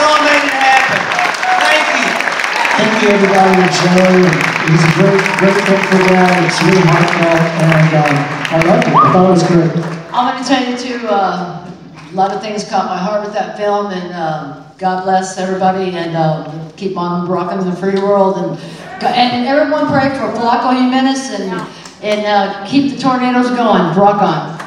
all made it happen. Thank you. Thank you, everybody, to Joe. He's a great thankful guy. It's really heartfelt, and I loved it. I thought it was great. I'm going to tell you, too, a lot of things caught my heart with that film, and God bless everybody, and keep on rocking the free world, and everyone pray for Augie Meyers, and keep the tornadoes going. Rock on.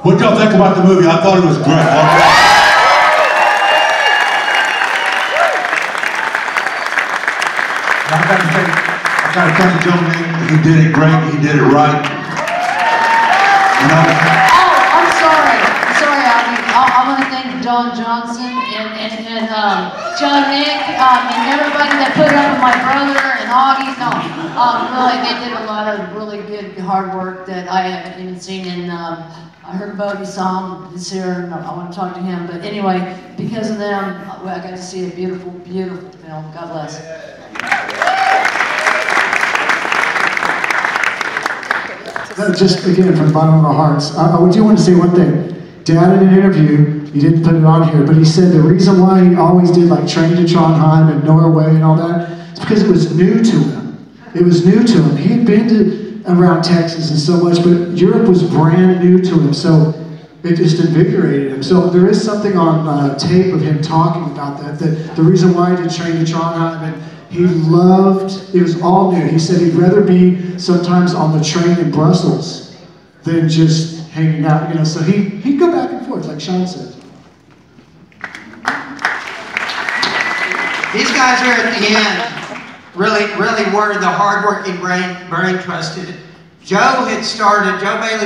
What y'all think about the movie? I thought it was great. I got to thank Joe Mann. He did it great. He did it right. You know? Oh, I'm sorry, Augie. I want to thank Don Johnson and John Nick and everybody that put up with my brother and Augie. No, really, they did a lot of really good hard work that I haven't even seen. And I heard about Sahm is here, and I want to talk to him. But anyway, because of them, I got to see a beautiful, beautiful film. God bless. Just again, from the bottom of our hearts, I do want to say one thing. Dad, in an interview, he didn't put it on here, but he said the reason why he always did like Train to Trondheim and Norway and all that is because it was new to him. It was new to him. He had been to around Texas and so much, but Europe was brand new to him, so it just invigorated him. So there is something on tape of him talking about that the reason why he did Train to Trondheim, and he loved, it was all new. He said he'd rather be sometimes on the train in Brussels than just hanging out, you know, so he'd go back and forth, like Sean said. These guys here at the end really were the hard-working brain trusted. Joe Bailey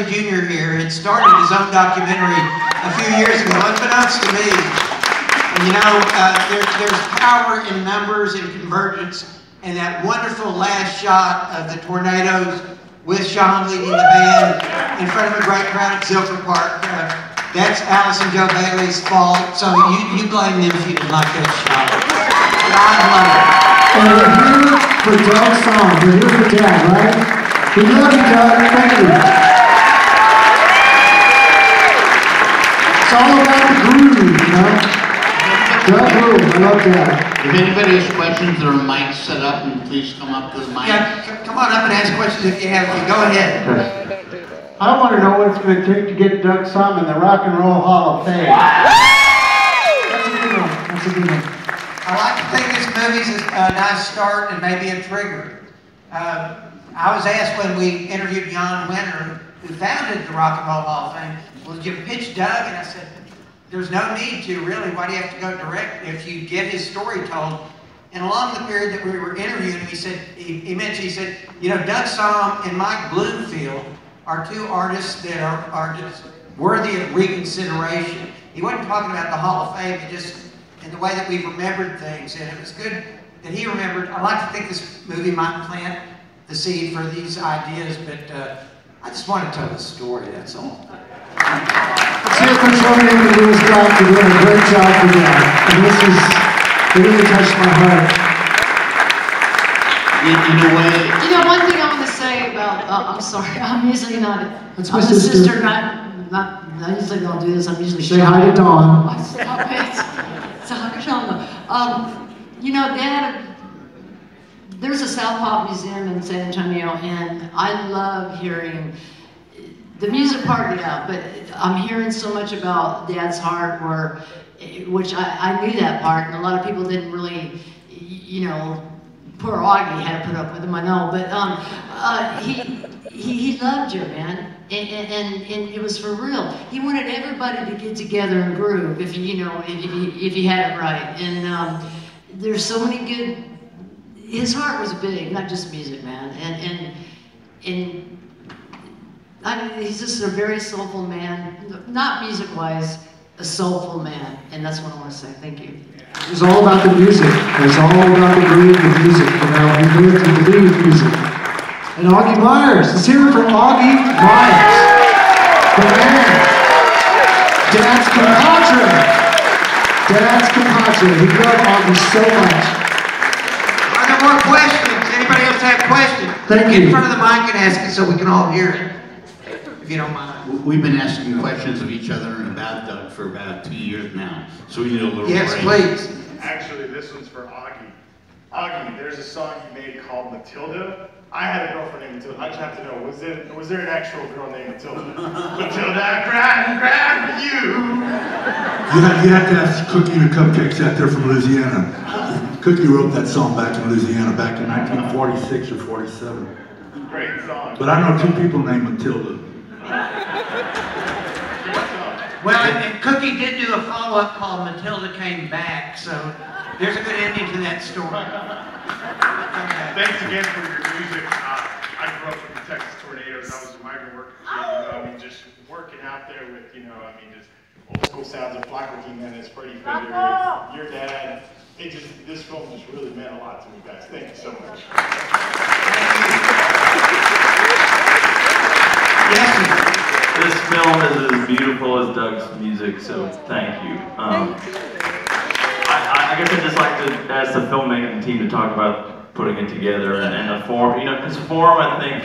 Jr. here had started his own documentary a few years ago, unbeknownst to me. And you know, there's power in numbers and convergence, and that wonderful last shot of the tornadoes with Sahm leading the band in front of a great crowd at Zilker Park. That's Alice and Joe Bailey's fault, so you blame them if you didn't like that shot. But I love it. And we're here for Doug's song. We're here for Dad, right? We love you, Doug. Thank you. It's all about the groove, you know? Doug groove. I love that. If anybody has questions, there are mics set up, and please come up to the mic. Yeah, come on up and ask questions if you have to. Go ahead. I want to know what it's going to take to get Doug Sahm in the Rock and Roll Hall of Fame. That's a good one. That's a good one. I like to think this movie's a nice start and maybe a trigger. I was asked when we interviewed Jan Winter, who founded the Rock and Roll Hall of Fame, well, did you pitch Doug? And I said, there's no need to, really. Why do you have to go direct if you get his story told? And along the period that we were interviewing him, he said, he mentioned, you know, Doug Sahm and Mike Bloomfield are two artists that are just worthy of reconsideration. He wasn't talking about the Hall of Fame, just in the way that we've remembered things, and it was good that he remembered. I like to think this movie might plant the seed for these ideas, but I just want to tell the story, that's all. Let's hear from Tony and the Lewis Doc for doing a great job for that. And it really touched my heart. In a way. You know, one thing I want to say about, I'm sorry, I'm usually not, That's I'm my a sister. I usually don't do this, I'm usually Say hi to Dawn. Stop it. Stop it. You know, Dad, there's a South Pop Museum in San Antonio, and I love hearing the music part, yeah, but I'm hearing so much about Dad's heart, which I knew that part, and a lot of people didn't really, you know, poor Augie had to put up with him, I know, but he loved you, man, and it was for real. He wanted everybody to get together and groove, if you know, if he had it right, and there's so many good. His heart was big, not just music, man, and he's just a very soulful man, not music-wise, a soulful man, and that's what I want to say. Thank you. It was all about the music. It was all about the groove of music. You know, he lived and believed music. And Augie Meyers. Let's hear it from Augie Meyers. The man. Dad's compadre. Dad's compadre. He loved Augie so much. Are there more questions? Anybody else have questions, Thank get in you. front of the mic and ask it so we can all hear it, if you don't mind. We've been asking questions of each other and about Doug for about 2 years now, so we need a little Yes, break. please. Actually, this one's for Augie. Augie, there's a song you made called Matilda. I had a girlfriend named Matilda. I just have to know, was there an actual girl named Matilda? Matilda, I cried and cried for you. You have to ask Cookie and the Cupcakes out there from Louisiana. Cookie wrote that song back in Louisiana back in 1946 or 47. Great song. But I know 2 people named Matilda. Well, and Cookie did do a follow-up called Matilda Came Back, so there's a good ending to that story. Thanks again for your music. I grew up with the Texas Tornadoes. I was a migrant worker. Just working out there with, just old school sounds of Flacco Man and Freddie Fender, your dad. This film just really meant a lot to me, guys. Thank you so much. This film is as beautiful as Doug's music, so thank you. I guess I'd just like to ask the filmmaking team to talk about putting it together and the form. Because form, I think,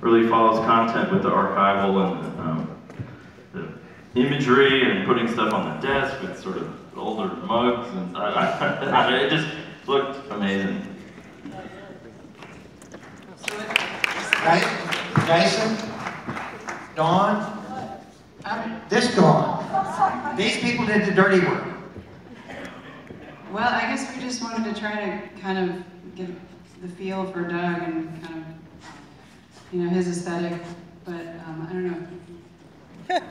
really follows content with the archival and the imagery and putting stuff on the desk with sort of older mugs, and it just looked amazing. Right? Jason? Dawn? This Dawn. These people did the dirty work. Well, I guess we just wanted to try to kind of get the feel for Doug and kind of, his aesthetic, but I don't know.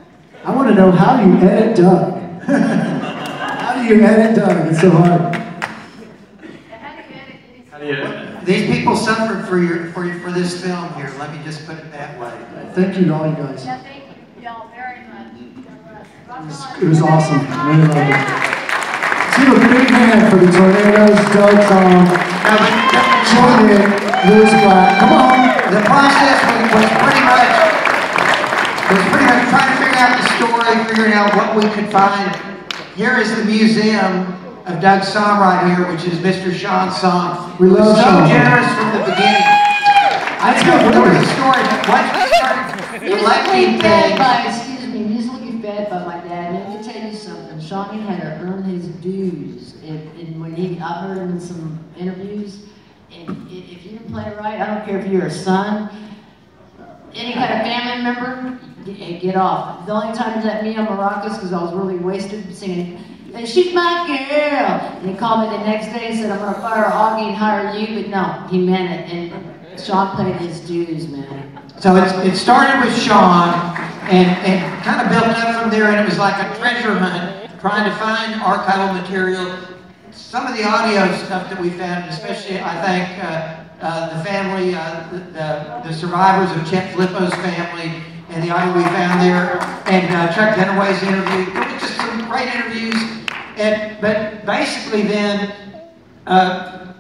I want to know, how do you edit Doug? How do you edit Doug? It's so hard. These people suffered for this film here. Let me just put it that way. Thank you to all you guys. Yeah, thank you all very much. It was awesome. I really loved it. Let's give a big hand for the Tornadoes, Doug, Sahm, Jordan, Lewis Black. Come on. The process was pretty much trying to figure out the story, figuring out what we could find. Here is the museum of Doug Sahm right here, which is Mr. Sean Sahm. We love so Sean. generous from the beginning. Let's go through the story. Once we started collecting things. Musically fed by my dad. Let me tell you something. Shawnee had to earn his dues. And when I've heard him in some interviews, and if you didn't play right, I don't care if you're a son, any kind of family member, get off. The only time he let me on maracas because I was really wasted singing, "She's my girl." And he called me the next day and said, "I'm gonna fire Augie and hire you," but no, he meant it. And Sean played his dues, man. So it started with Sean and kind of built up from there, and it was like a treasure hunt, trying to find archival material. Some of the audio stuff that we found, especially I think the family, the survivors of Chet Flippo's family, and the audio we found there, and Chuck Dunaway's interview. There were just some great interviews. But basically then,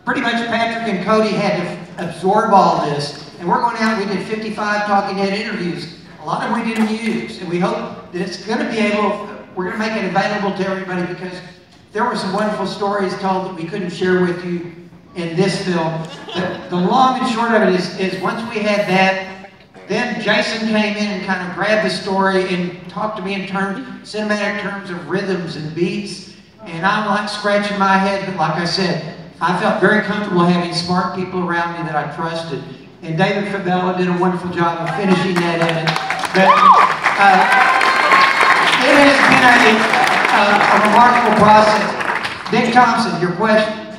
pretty much Patrick and Cody had to absorb all this. And we're going out, we did 55 Talking Head interviews. A lot of them we didn't use. And we hope that it's going to be we're going to make it available to everybody, because there were some wonderful stories told that we couldn't share with you in this film. But the long and short of it is once we had that, then Jason came in and kind of grabbed the story and talked to me in cinematic terms of rhythms and beats. And I'm like scratching my head, but like I said, I felt very comfortable having smart people around me that I trusted. And David Fabella did a wonderful job of finishing that edit. But it has been a remarkable process. Dick Thompson, your question?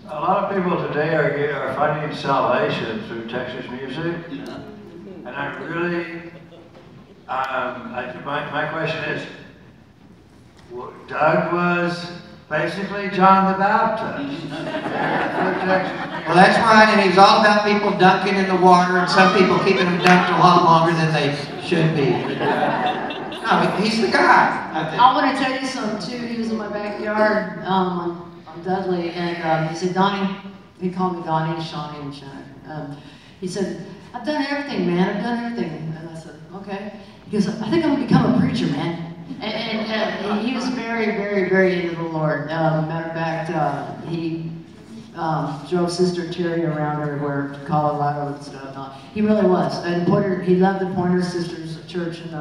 A lot of people today are finding salvation through Texas music. And I really, my question is, Doug was basically John the Baptist. Well, that's right, and he's all about people dunking in the water, and some people keeping them dunked a lot longer than they should be. No, he's the guy, I think. I want to tell you something too. He was in my backyard on Dudley, and he said, "Donnie," he called me Donnie, Shawnee, and Shine. He said, "I've done everything, man. I've done everything." And I said, "Okay." He goes, "I think I'm gonna become a preacher, man." And he was very, very, very into the Lord. Matter of fact, he drove Sister Terry around everywhere to Colorado and stuff. He really was. And he loved the Pointer Sisters Church in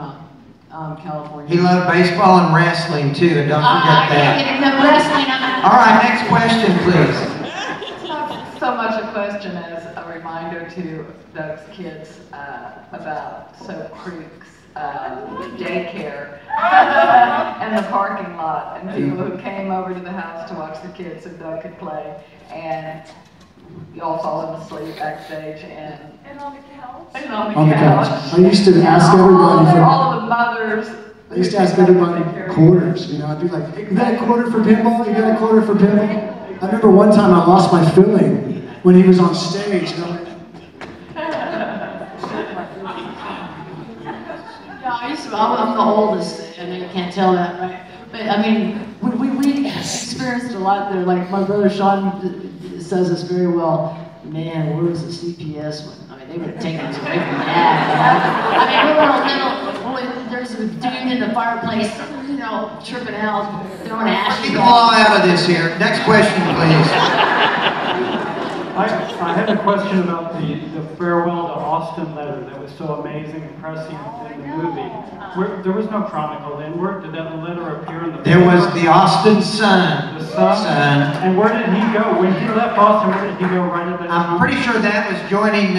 California. He loved baseball and wrestling too, and don't forget that. I can't get into wrestling. All right, next question, please. So much a question as a reminder to Doug's kids about Soap Creek's daycare and the parking lot, and people who came over to the house to watch the kids so Doug could play, and y'all saw them asleep backstage, and on the couch. And on the couch. I used to ask everybody for all the mothers. I used to ask everybody quarters. You know, I'd be like, "You got a quarter for pinball? You got a quarter for pinball?" I remember one time I lost my filling when he was on stage. You know, I'm the oldest, and you can't tell that, right? But I mean, we experienced a lot there. Like my brother Sean says this very well. Man, where was the CPS one? I mean, they would have taken us away from that. I mean, we were little. There's a dude in the fireplace, you know, tripping out, throwing ash. Keep the law out of this here. Next question, please. I had a question about the farewell to Austin letter that was so amazing and prescient in the movie. There was no chronicle then. Where did that letter appear in the There was the Austin Sun. The Sun? And where did he go? When he left Austin, where did he go right at that time? I'm pretty sure that was joining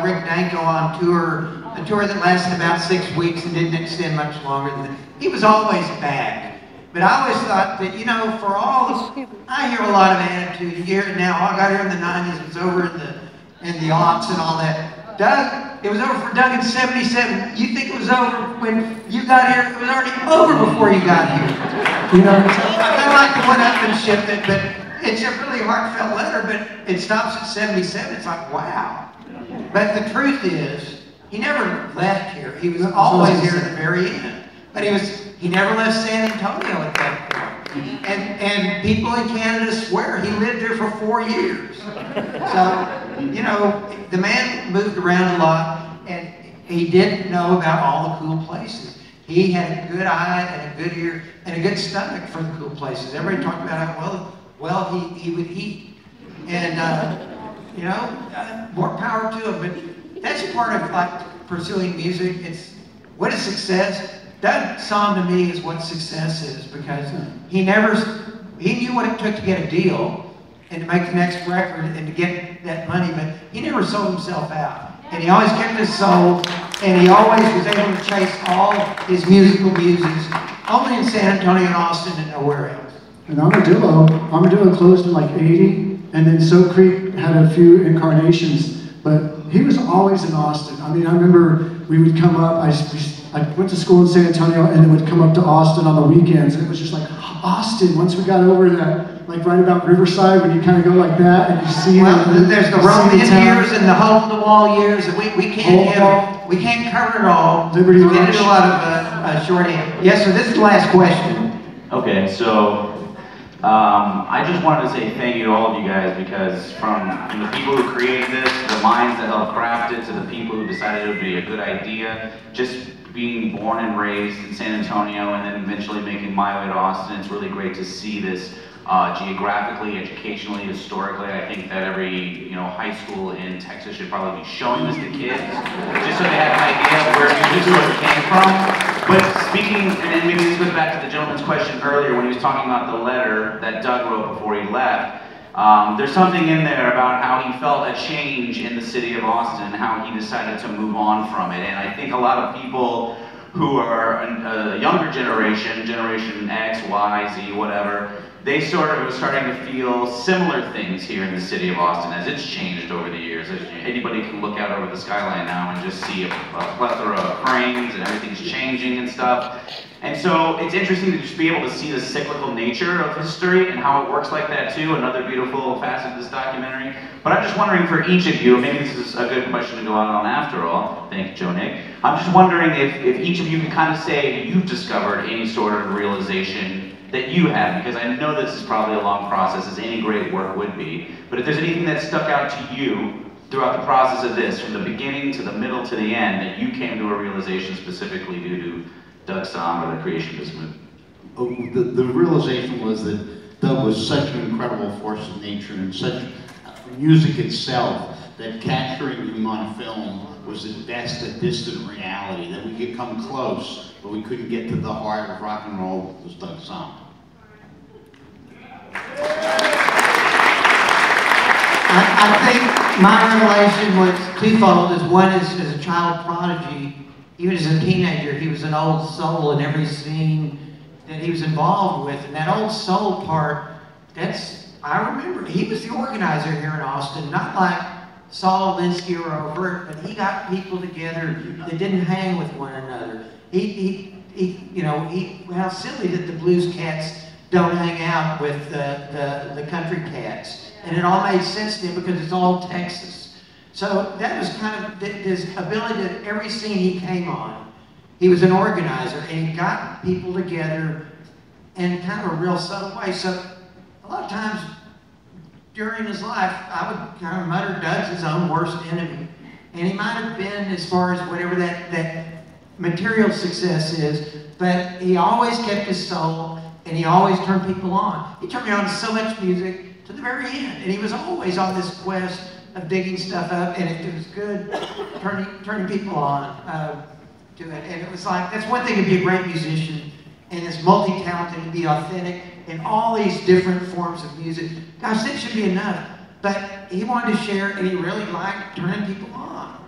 Rick Danko on tour, a tour that lasted about 6 weeks and didn't extend much longer than that. He was always back. But I always thought that, you know, for all the, I hear a lot of attitude. You hear it now. I got here in the 90s. It was over in the aughts and all that. Doug, it was over for Doug in 77. You think it was over when you got here? It was already over before you got here. You know, I kind of like the one-upmanship, but it's a really heartfelt letter, but it stops at 77. It's like, wow. But the truth is, he never left here. He was always here at the very end. But he never left San Antonio at that point. And people in Canada swear he lived there for 4 years. So, you know, the man moved around a lot, and he didn't know about all the cool places. He had a good eye and a good ear and a good stomach for the cool places. Everybody talked about how well he would eat. And, you know, more power to him. But that's part of, like, pursuing music. It's, what is success? That song to me is what success is, because he knew what it took to get a deal and to make the next record and to get that money, but he never sold himself out. And he always kept his soul, and he always was able to chase all his musical muses, only in San Antonio and Austin and nowhere else. And Armadillo closed in like 80, and then Soap Creek had a few incarnations, but he was always in Austin. I mean, I remember we would come up, I went to school in San Antonio and then would come up to Austin on the weekends, and it was just like, Austin, once we got over that, like right about Riverside, when you kind of go like that and you see there's the Roman years and the hole-in-the-wall years, and we can't cover it all. Liberty we did a lot of shorthand. Yes, sir, this is the last question. Okay, so I just wanted to say thank you to all of you guys, because from the people who created this, the minds that helped craft it, to the people who decided it would be a good idea, just being born and raised in San Antonio and then eventually making my way to Austin, it's really great to see this geographically, educationally, historically. I think that every high school in Texas should probably be showing this to kids, just so they have an idea of where music source came from. But speaking, and maybe this goes back to the gentleman's question earlier when he was talking about the letter that Doug wrote before he left. There's something in there about how he felt a change in the city of Austin, how he decided to move on from it. And I think a lot of people who are a younger generation, Generation X, Y, Z, whatever, they sort of are starting to feel similar things here in the city of Austin as it's changed over the years. Anybody can look out over the skyline now and just see a plethora of cranes and everything's changing and stuff. And so it's interesting to just be able to see the cyclical nature of history and how it works like that too, another beautiful facet of this documentary. But I'm just wondering for each of you, maybe this is a good question to go out on after all, thank you, Joe Nick. I'm just wondering if each of you can kind of say you've discovered any sort of realization that you have, because I know this is probably a long process, as any great work would be, but if there's anything that stuck out to you throughout the process of this, from the beginning to the middle to the end, that you came to a realization specifically due to Doug Sahm or the creation of this movie? The realization was that Doug was such an incredible force of nature and such music itself that capturing him on film was at best a distant reality, that we could come close, but we couldn't get to the heart of rock and roll was Doug Sahm. I think my revelation was twofold. Is one is as a child prodigy, even as a teenager, he was an old soul in every scene that he was involved with. And that old soul part, I remember, he was the organizer here in Austin, not like Saul Linsky or Overt, but he got people together that didn't hang with one another. How silly that the blues cats don't hang out with the country cats. And it all made sense to him because it's all Texas. So that was kind of his ability that every scene he came on, he was an organizer and he got people together in kind of a real subtle way. So a lot of times during his life, I would kind of mutter Doug's his own worst enemy. And he might have been as far as whatever that material success is, but he always kept his soul and he always turned people on. He turned me on to so much music to the very end. And he was always on this quest of digging stuff up, and it was good turning people on to it. And it was like, that's one thing to be a great musician, and it's multi-talented and be authentic in all these different forms of music. Gosh, that should be enough. But he wanted to share, and he really liked turning people on.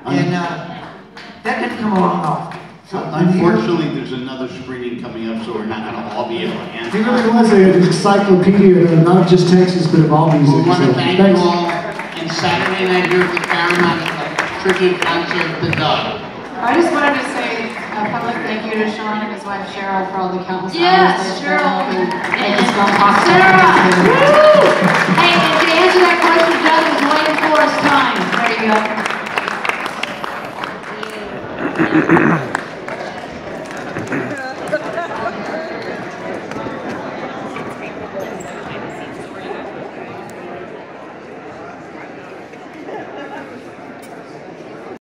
And that didn't come along often. So unfortunately, there's another screening coming up, so we're not going to all be able to answer. He really was an encyclopedia, not of just Texas, but of all music. We want to thank you all, and Saturday night here at the Paramount tribute concert to Doug. I just wanted to say a public thank you to Sean and his wife Cheryl for all the countless Yes, hours Cheryl. and make this film possible. Sarah! Woo! Hey, and to answer that question, Doug was waiting for his time. There you go.